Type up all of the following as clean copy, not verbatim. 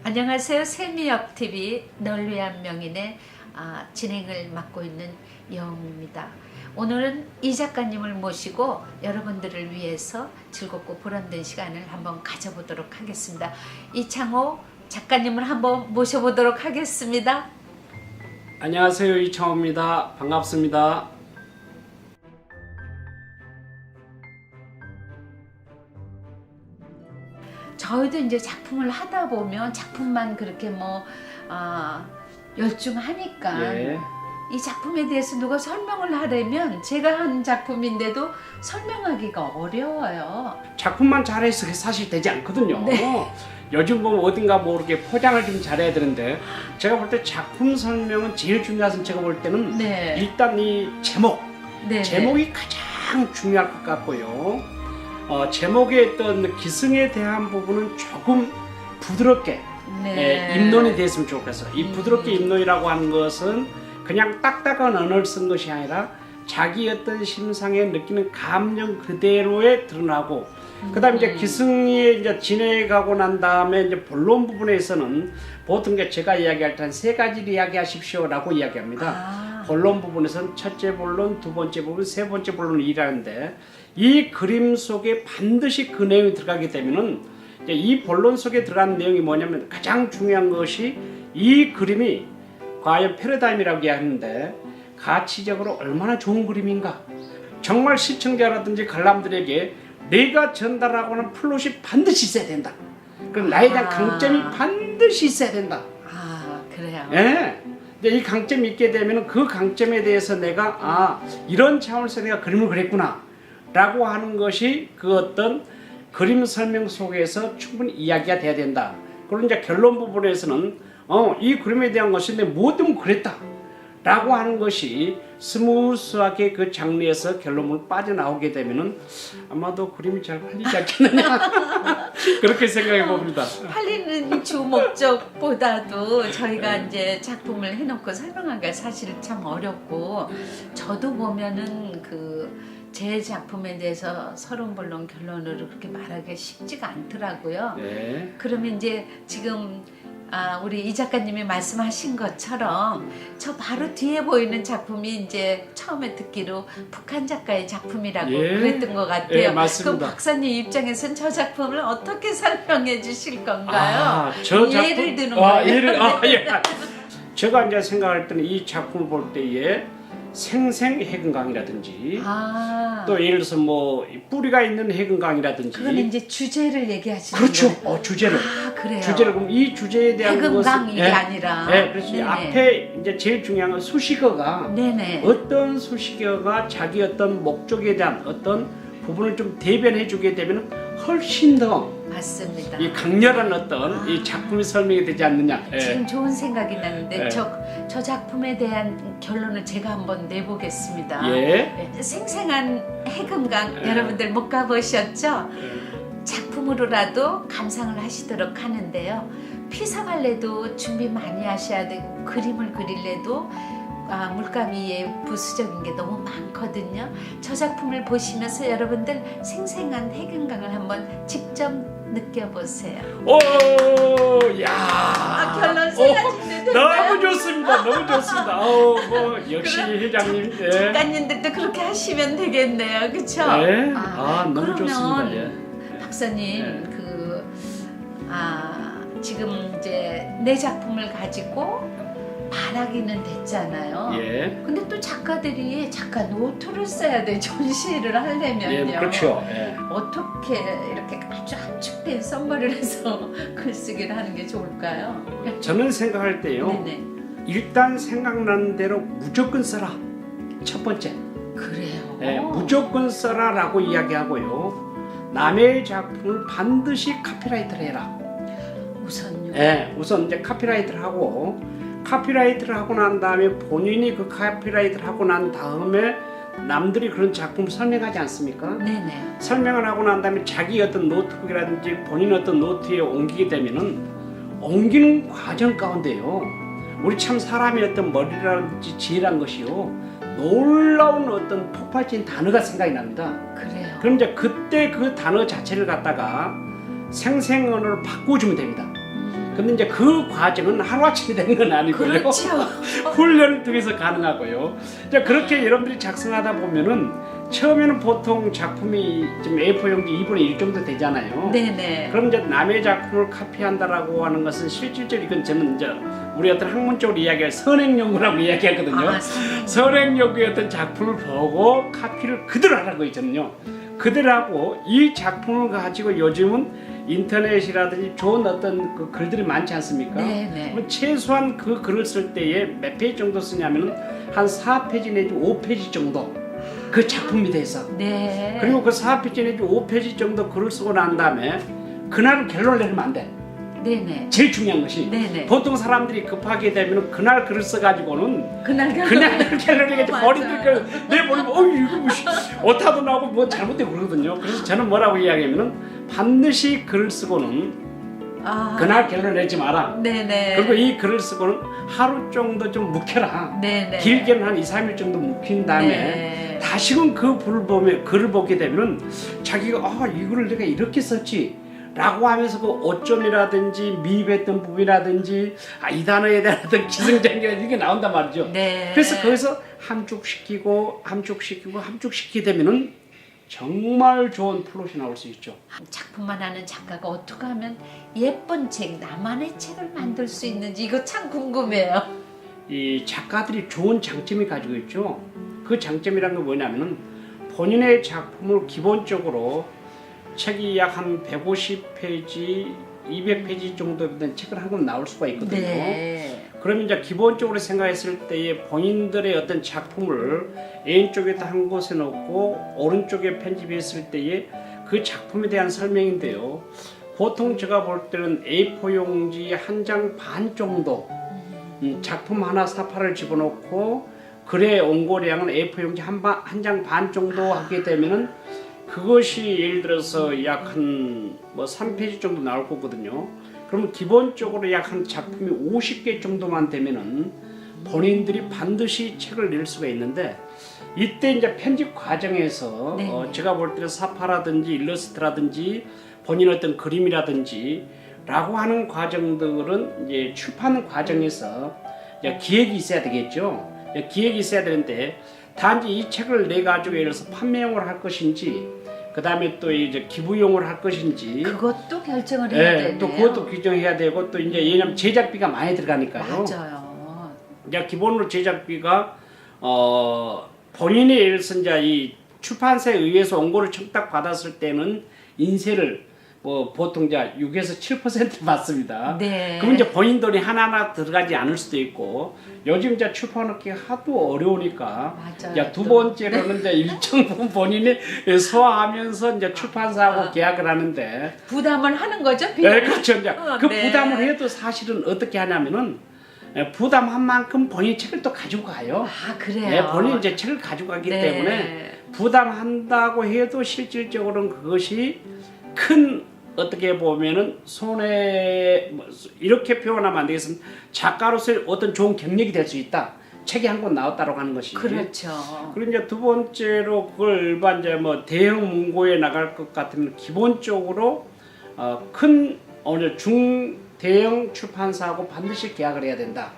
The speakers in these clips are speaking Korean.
안녕하세요. 세미역TV 널 위한 명인의 진행을 맡고 있는 여홍입니다. 오늘은 이 작가님을 모시고 여러분들을 위해서 즐겁고 보람된 시간을 한번 가져보도록 하겠습니다. 이창호 작가님을 한번 모셔보도록 하겠습니다. 안녕하세요. 이창호입니다. 반갑습니다. 저희도 이제 작품을 하다 보면 작품만 그렇게 열중하니까 예. 이 작품에 대해서 누가 설명을 하려면 제가 한 작품인데도 설명하기가 어려워요. 작품만 잘해서 그게 사실 되지 않거든요. 네. 요즘 보면 어딘가 모르게 포장을 좀 잘해야 되는데 제가 볼 때 작품 설명은 제일 중요한 제가 볼 때는 네. 일단 이 제목, 네. 제목이 가장 중요할 것 같고요. 제목의 어떤 기승에 대한 부분은 조금 부드럽게 입론이 됐으면 좋겠어요. 이 부드럽게 입론이라고 하는 것은 그냥 딱딱한 언어를 쓴 것이 아니라 자기 어떤 심상에 느끼는 감정 그대로에 드러나고 그다음 이제 기승이 이제 진행하고 난 다음에 이제 본론 부분에서는 보통 이제 제가 이야기할 때 한 세 가지를 이야기하십시오라고 이야기합니다. 본론 부분에서는 첫째 본론, 두 번째 본론, 세 번째 본론을 일하는데 이 그림 속에 반드시 그 내용이 들어가기 때문은 이제 이 본론 속에 들어가는 내용이 뭐냐면 가장 중요한 것이 이 그림이 과연 패러다임이라고 이야기하는데 가치적으로 얼마나 좋은 그림인가. 정말 시청자라든지 관람들에게 내가 전달하고 하는 플롯이 반드시 있어야 된다. 그럼 나에 대한 강점이 반드시 있어야 된다. 그래요? 예. 이 강점이 있게 되면 그 강점에 대해서 내가 이런 차원에서 내가 그림을 그렸구나 라고 하는 것이 그 어떤 그림 설명 속에서 충분히 이야기가 돼야 된다. 그리고 이제 결론 부분에서는 이 그림에 대한 것이 내 무엇 때문에 그랬다 라고 하는 것이 스무스하게 그 장르에서 결론을 빠져나오게 되면은 아마도 그림이 잘 팔리지 않겠느냐 그렇게 생각해 봅니다. 팔리는 주 목적보다도 저희가 이제 작품을 해놓고 설명하기가 사실 참 어렵고 저도 보면은 제 작품에 대해서 서론본론 결론으로 그렇게 말하기가 쉽지가 않더라고요. 네. 그러면 이제 지금 우리 이 작가님이 말씀하신 것처럼 저 바로 뒤에 보이는 작품이 이제 처음에 듣기로 북한 작가의 작품이라고 그랬던 것 같아요. 예, 맞습니다. 그럼 박사님 입장에서는 저 작품을 어떻게 설명해 주실 건가요? 저 작품, 예를 드는 거예요. 예. 제가 이제 생각할 때는 이 작품을 볼 때에 생생해금강이라든지 또 예를 들어서 뭐 뿌리가 있는 해금강이라든지 그건 이제 주제를 얘기하시는 그렇죠. 거예요. 주제를. 그래요. 주제를 그럼 이 주제에 대한 해금강 것은 이게 아니라. 그렇죠. 네네. 앞에 이제 제일 중요한 건 수식어가 네네. 어떤 수식어가 자기 어떤 목적에 대한 어떤 부분을 좀 대변해 주게 되면 훨씬 더 맞습니다. 이 강렬한 어떤 이 작품이 설명이 되지 않느냐. 지금 좋은 생각이 나는데 예. 저 작품에 대한 결론을 제가 한번 내보겠습니다. 예. 생생한 해금강 여러분들 못 가보셨죠? 작품으로라도 감상을 하시도록 하는데요. 피서갈래도 준비 많이 하셔야 되고 그림을 그릴래도 물감 위에 부수적인 게 너무 많거든요. 저 작품을 보시면서 여러분들 생생한 해금강을 한번 직접 느껴보세요. 오, 야. 결론 세 가지인데 됐나요? 너무 좋습니다. 너무 좋습니다. 뭐 역시 회장님. 작가님들도 그렇게 하시면 되겠네요, 그렇죠? 네. 너무 그러면 좋습니다. 박사님 지금 이제 내 작품을 가지고 말하기는 됐잖아요. 예. 근데 또 작가들이 작가 노트를 써야 돼 전시를 하려면요. 예, 그렇죠. 예. 어떻게 이렇게 아주 압축된 썸머리를 해서 글쓰기를 하는 게 좋을까요? 저는 생각할 때요. 네네. 일단 생각나는 대로 무조건 써라. 첫 번째. 그래요. 예, 무조건 써라라고 이야기하고요. 남의 작품을 반드시 카피라이트를 해라. 우선요. 예, 우선 이제 카피라이트를 하고 난 다음에 본인이 그 카피라이트를 하고 난 다음에 남들이 그런 작품을 설명하지 않습니까? 네네. 설명을 하고 난 다음에 자기 어떤 노트북이라든지 본인 어떤 노트에 옮기게 되면은 옮기는 과정 가운데요. 우리 참 사람의 어떤 머리라든지 지혜란 것이요. 놀라운 어떤 폭발적인 단어가 생각이 납니다. 그래요. 그럼 이제 그때 그 단어 자체를 갖다가 생생언어로 바꿔주면 됩니다. 근데 이제 그 과정은 하루아침에 되는 건 아니고요. 그렇죠. 훈련을 통해서 가능하고요. 이제 그렇게 여러분들이 작성하다 보면은 처음에는 보통 작품이 좀 A4 용지 2분의 1 정도 되잖아요. 네네. 그럼 이제 남의 작품을 카피한다라고 하는 것은 실질적으로 이건 저는 이제 우리 어떤 학문적으로 이야기할 선행연구라고 이야기하거든요. 선행연구의 어떤 작품을 보고 카피를 그대로 하라고 있잖아요. 그대로 하고 이 작품을 가지고 요즘은 인터넷이라든지 좋은 어떤 그 글들이 많지 않습니까? 네네. 그럼 최소한 그 글을 쓸 때에 몇 페이지 정도 쓰냐면은 한 4페이지 내지 5페이지 정도 그 작품에 대해서. 네. 그리고 그 4페이지 내지 5페이지 정도 글을 쓰고 난 다음에 그날은 결론을 내리면 안 돼. 네네. 제일 중요한 것이 네네. 보통 사람들이 급하게 되면 그날 글을 써가지고는 그날 결론을 내겠지. 맞아요. 버리니까 내버리면 이거 뭐 오타도 나고 뭐 잘못되고 그러거든요. 그래서 저는 뭐라고 이야기하면은 반드시 글을 쓰고는 그날 결론을 내지 마라. 네네. 그리고 이 글을 쓰고는 하루 정도 좀 묵혀라. 네네. 길게는 한 2, 3일 정도 묵힌 다음에 네. 다시금 그 글을 보게 되면 자기가 이 글을 내가 이렇게 썼지 라고 하면서 그 오점이라든지 미입했던 부분이라든지 이 단어에 대한 어떤 기승전결 이게 나온단 말이죠. 네. 그래서 거기서 함축시키고 함축시키게 되면은 정말 좋은 플롯이 나올 수 있죠. 작품만 하는 작가가 어떻게 하면 예쁜 책, 나만의 책을 만들 수 있는지 이거 참 궁금해요. 이 작가들이 좋은 장점이 가지고 있죠. 그 장점이란 건 뭐냐면은 본인의 작품을 기본적으로 책이 약 한 150페이지, 200페이지 정도 된 책을 한 권 나올 수가 있거든요. 네. 그러면 이제 기본적으로 생각했을 때에 본인들의 어떤 작품을 왼쪽에다 한 곳에 놓고 오른쪽에 편집했을 때에 그 작품에 대한 설명인데요. 보통 제가 볼 때는 A4 용지 한 장 반 정도 작품 하나 사파를 집어넣고 글의 원고량은 A4 용지 한 장 반 정도 하게 되면은 그것이 예를 들어서 약 한 3페이지 정도 나올 거거든요. 그러면 기본적으로 약 한 작품이 50개 정도만 되면은 본인들이 반드시 책을 낼 수가 있는데 이때 이제 편집 과정에서 제가 볼 때는 사파라든지 일러스트라든지 본인 어떤 그림이라든지 라고 하는 과정들은 이제 출판 과정에서 이제 기획이 있어야 되겠죠. 기획이 있어야 되는데 단지 이 책을 내 가지고 예를 들어서 판매용으로 할 것인지 그 다음에 또 이제 기부용으로 할 것인지 그것도 결정을 해야 되네요. 또 그것도 규정해야 되고 또 이제 왜냐면 제작비가 많이 들어가니까요. 맞아요. 이제 기본으로 제작비가 본인이 예를 들어서 이제 이 출판사에 의해서 원고를 청탁 받았을 때는 인세를 보통 이제 6에서 7% 받습니다. 네. 그럼 이제 본인 돈이 하나하나 들어가지 않을 수도 있고 요즘 이제 출판업계가 하도 어려우니까 맞아요. 이제 두 번째로는 이제 일정 부분 본인이 소화하면서 이제 출판사하고 계약을 하는데 부담을 하는 거죠? 네, 그렇죠. 이제 그 네. 부담을 해도 사실은 어떻게 하냐면은 부담한 만큼 본인 책을 또 가지고 가요. 그래요? 네, 본인 이제 책을 가지고 가기 네. 때문에 부담한다고 해도 실질적으로는 그것이 큰 어떻게 보면은 손에 이렇게 표현하면 안 되겠습니다. 작가로서의 어떤 좋은 경력이 될 수 있다. 책이 한 권 나왔다라고 하는 것이. 그렇죠. 그리고 이제 두 번째로 그걸 일반 이제 대형 문고에 나갈 것 같으면 기본적으로 큰 중대형 출판사하고 반드시 계약을 해야 된다.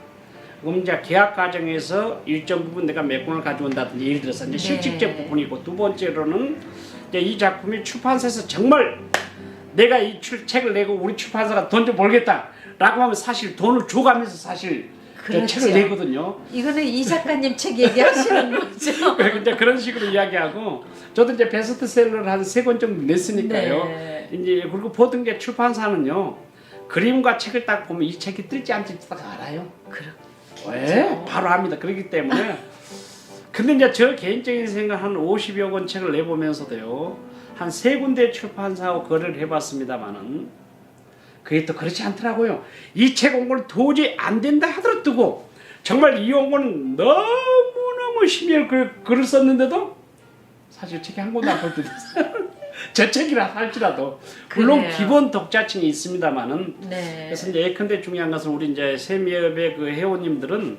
그럼 이제 계약 과정에서 일정 부분 내가 몇 권을 가져온다든지 예를 들어서 이제 실질적 부분이고 두 번째로는 이제 이 작품이 출판사에서 정말 내가 이 책을 내고 우리 출판사가 돈 좀 벌겠다라고 하면 사실 돈을 줘가면서 사실 그렇죠. 책을 내거든요. 이거는 이 작가님 책 얘기하시는 거죠? 이제 그런 식으로 이야기하고 저도 이제 베스트셀러를 한 3권 정도 냈으니까요. 네. 이제 그리고 보통 이제 출판사는요 그림과 책을 딱 보면 이 책이 뜰지 안 뜰지 딱 알아요. 왜? 바로 합니다. 그렇기 때문에 근데 이제 저 개인적인 생각 한 50여 권 책을 내보면서도요 한 3군데 출판사하고 거래를 해봤습니다만은 그게 또 그렇지 않더라고요. 이 책 원고는 도저히 안 된다 하더라도 뜨고 정말 이 원고는 너무너무 심혈 글을 썼는데도 사실 책이 한 권도 안 볼 때도 있어요. 제 책이라 할지라도 물론 그래요. 기본 독자층이 있습니다만은 네. 그래서 이제 예컨대 중요한 것은 우리 이제 세미업의 그 회원님들은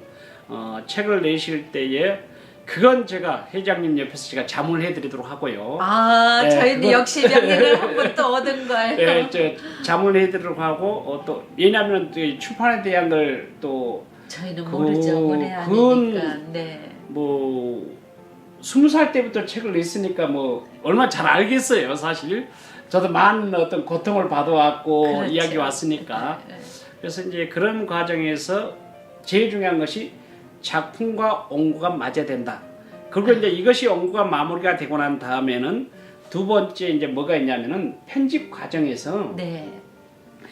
책을 내실 때에 그건 제가 회장님 옆에서 제가 자문을 해드리도록 하고요. 아, 네, 저희는 그건- 역시 명예를 한 번 또 얻은 걸. 네, 자문을 해드리도록 하고 또 왜냐하면 출판에 대한 걸또 저희는 그- 모르죠. 문의 그건- 아니니까. 네. 뭐 20살 때부터 책을 냈으니까 뭐 얼마 잘 알겠어요 사실. 저도 많은 어떤 고통을 받아왔고 그렇죠. 이야기 왔으니까. 네. 그래서 이제 그런 과정에서 제일 중요한 것이 작품과 온고가 맞아야 된다. 그리고 이제 이것이 온고가 마무리가 되고 난 다음에는 두 번째 이제 뭐가 있냐면은 편집 과정에서 네.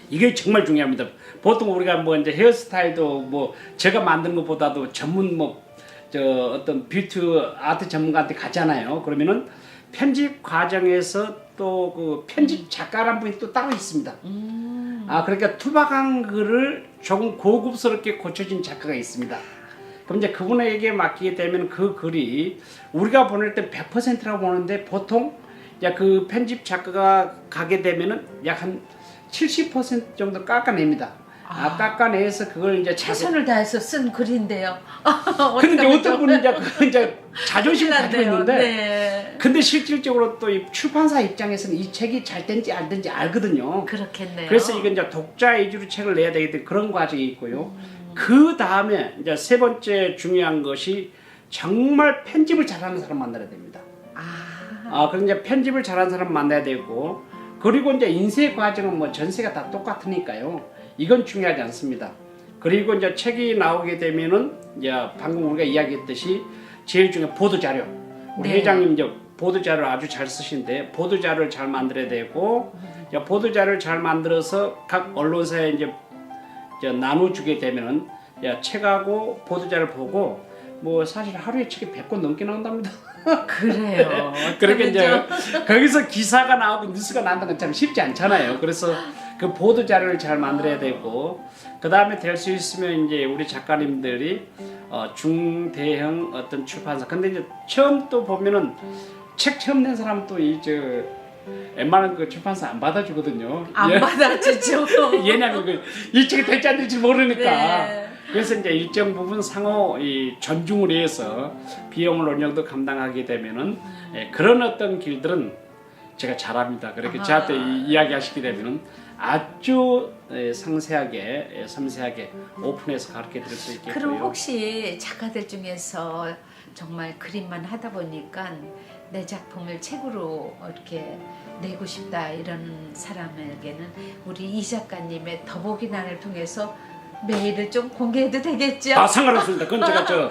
이게 정말 중요합니다. 보통 우리가 뭐 이제 헤어스타일도 뭐 제가 만드는 것보다도 전문 뭐 저 어떤 뷰티 아트 전문가한테 가잖아요. 그러면은 편집 과정에서 또 그 편집 작가라는 분이 또 따로 있습니다. 그러니까 투박한 글을 조금 고급스럽게 고쳐진 작가가 있습니다. 그럼 이제 그분에게 맡기게 되면 그 글이 우리가 보낼 때 100%라고 보는데 보통 그 편집 작가가 가게 되면은 약 한 70% 정도 깎아냅니다. 깎아내서 그걸 이제 최선을 다해서 쓴 글인데요. 근데 어떤 분은 이제 자존심을 가지고 있는데 네. 근데 실질적으로 또 이 출판사 입장에서는 이 책이 잘 된지 안 된지 알거든요. 그렇겠네요. 그래서 이건 이제 독자 위주로 책을 내야 되기 때문에 그런 과정이 있고요. 그 다음에 이제 세 번째 중요한 것이 정말 편집을 잘하는 사람 만나야 됩니다. 그럼 이제 편집을 잘하는 사람 만나야 되고 그리고 이제 인쇄 과정은 뭐 전세가 다 똑같으니까요. 이건 중요하지 않습니다. 그리고 이제 책이 나오게 되면은 이제 방금 우리가 이야기했듯이 제일 중요한 보도 자료. 우리 네. 회장님 이제 보도 자료를 아주 잘 쓰신데 보도 자료를 잘 만들어야 되고 이제 보도 자료를 잘 만들어서 각 언론사에 이제 나눠주게 되면은 책하고 보도 자료를 보고 뭐 사실 하루에 책이 100권 넘게 나온답니다. 그래요. 그렇게 이제 거기서 기사가 나오고 뉴스가 나온다는 건 참 쉽지 않잖아요. 그래서 그 보도 자료를 잘 만들어야 되고 그 다음에 될 수 있으면 이제 우리 작가님들이 중대형 어떤 출판사. 근데 이제 처음 또 보면은 책 처음 낸 사람 또 웬만한 그 출판사 안 받아주거든요. 안 받아주죠. 왜냐면 이 책이 될지 안 될지 모르니까. 네. 그래서 이제 일정 부분 상호 존중을 위해서 비용을 어느 정도 감당하게 되면은 그런 어떤 길들은 제가 잘합니다. 그렇게 저한테 이야기하시게 되면은 아주 상세하게 섬세하게 오픈해서 가르쳐 드릴 수 있겠고요. 그럼 혹시 작가들 중에서 정말 그림만 하다 보니까 내 작품을 책으로 이렇게 내고 싶다 이런 사람에게는 우리 이 작가님의 더보기 난을 통해서 메일을 좀 공개해도 되겠죠? 상관없습니다. 그건 제가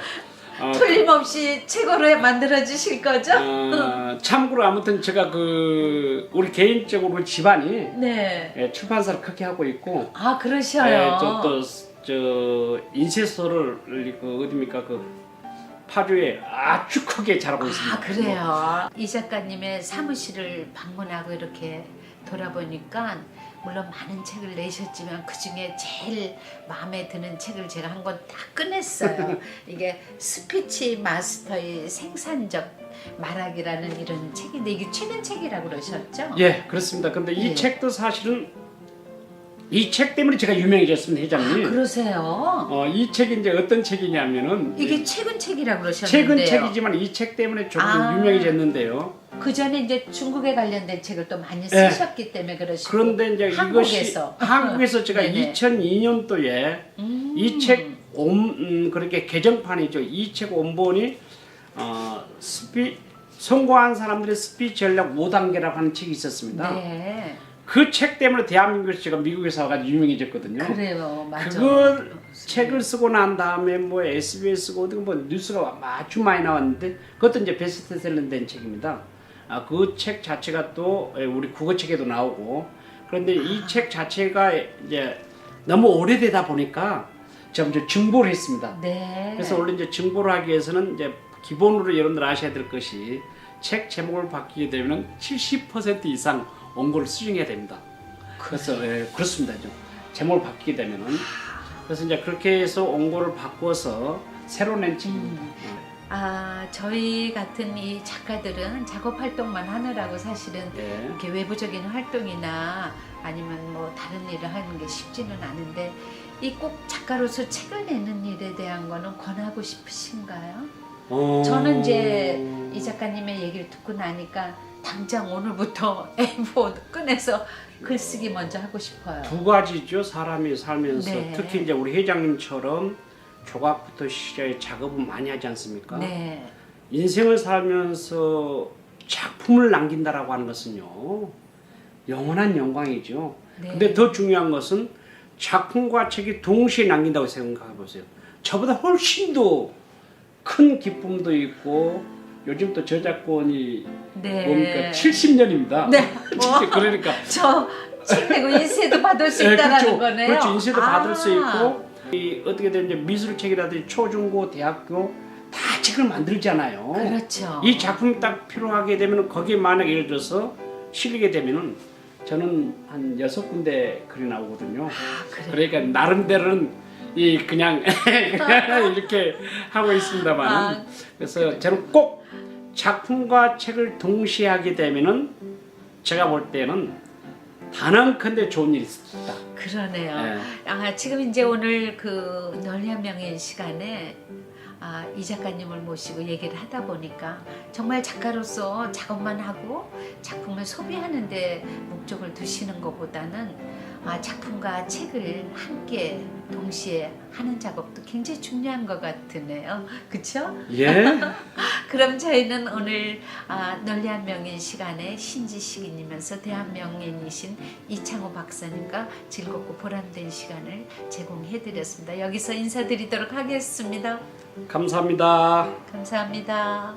틀림없이 책으로 만들어 주실 거죠? 참고로 아무튼 제가 우리 개인적으로 집안이 네. 출판사를 크게 하고 있고 그러셔요. 저 인쇄소를 어디입니까 파주에 아주 크게 잘하고 있습니다. 그래요. 이 작가님의 사무실을 방문하고 이렇게 돌아보니까 물론 많은 책을 내셨지만 그 중에 제일 마음에 드는 책을 제가 한 권 딱 꺼냈어요. 이게 스피치 마스터의 생산적 말하기라는 이런 책인데 이게 최근 책이라고 그러셨죠? 예, 그렇습니다. 근데 이 예. 책도 사실은 이 책 때문에 제가 유명해졌습니다, 회장님. 그러세요? 이 책이 이제 어떤 책이냐면은 이게 최근 책이라고 그러셨는데요. 최근 책이지만 이 책 때문에 조금 유명해졌는데요. 그 전에 이제 중국에 관련된 책을 또 많이 쓰셨기 때문에 그러시고. 그런데 이제 한국에서. 한국에서 제가 네네. 2002년도에 이 책 그렇게 개정판이죠. 이 책 원본이 성공한 사람들의 스피치 전략 5단계라고 하는 책이 있었습니다. 네. 그 책 때문에 대한민국에서 제가 미국에서 와가지고 유명해졌거든요. 그래요, 맞아. 그걸 책을 쓰고 난 다음에 뭐 SBS고 어디 뭐 뉴스가 아주 많이 나왔는데 그것도 이제 베스트셀러 된 책입니다. 그 책 자체가 또 우리 국어책에도 나오고 그런데 이 책 자체가 이제 너무 오래되다 보니까 제가 이제 증보를 했습니다. 네. 그래서 원래 이제 증보를 하기 위해서는 이제 기본으로 여러분들 아셔야 될 것이 책 제목을 바뀌게 되면 70% 이상 원고를 수정해야 됩니다. 그래서 그렇습니다. 좀 제목을 바뀌게 되면은 그래서 이제 그렇게 해서 원고를 바꿔서 새로 낸 책입니다. 저희 같은 이 작가들은 작업 활동만 하느라고 사실은 예. 이렇게 외부적인 활동이나 아니면 뭐 다른 일을 하는 게 쉽지는 않은데 이 꼭 작가로서 책을 내는 일에 대한 거는 권하고 싶으신가요? 저는 이제 이 작가님의 얘기를 듣고 나니까 당장 오늘부터 A4 꺼내서 글쓰기 먼저 하고 싶어요. 두 가지죠. 사람이 살면서 네. 특히 이제 우리 회장님처럼 조각부터 시작해 작업을 많이 하지 않습니까? 네. 인생을 살면서 작품을 남긴다라고 하는 것은요 영원한 영광이죠. 네. 근데 더 중요한 것은 작품과 책이 동시에 남긴다고 생각해 보세요. 저보다 훨씬 더 큰 기쁨도 있고 요즘 또 저작권이 네. 뭡니까 70년입니다. 네. 그러니까 저책 내고 인쇄도 받을 수 있다라는 그렇죠. 거네요. 그렇죠. 인쇄도 받을 수 아. 있고 어떻게 되는지 미술책이라든지 초중고 대학교 다 책을 만들잖아요. 그렇죠. 이 작품이 딱 필요하게 되면 거기에 만약 예를 들어서 실리게 되면은 저는 한 6군데 글이 나오거든요. 아, 그래요? 그러니까 나름대로는 이 그냥 이렇게 하고 있습니다만 그래서 저는 꼭 작품과 책을 동시에 하게 되면은 제가 볼 때는 단언컨대 좋은 일이 있습니다. 그러네요. 네. 지금 이제 오늘 그 널리한 명인 시간에 이 작가님을 모시고 얘기를 하다 보니까 정말 작가로서 작업만 하고 작품을 소비하는데 목적을 두시는 것보다는 작품과 책을 함께 동시에 하는 작업도 굉장히 중요한 것 같으네요. 그렇죠? 예. 그럼 저희는 오늘 널리한 명인 시간에 신지식인이면서 대한명인이신 이창호 박사님과 즐겁고 보람된 시간을 제공해드렸습니다. 여기서 인사드리도록 하겠습니다. 감사합니다. 감사합니다.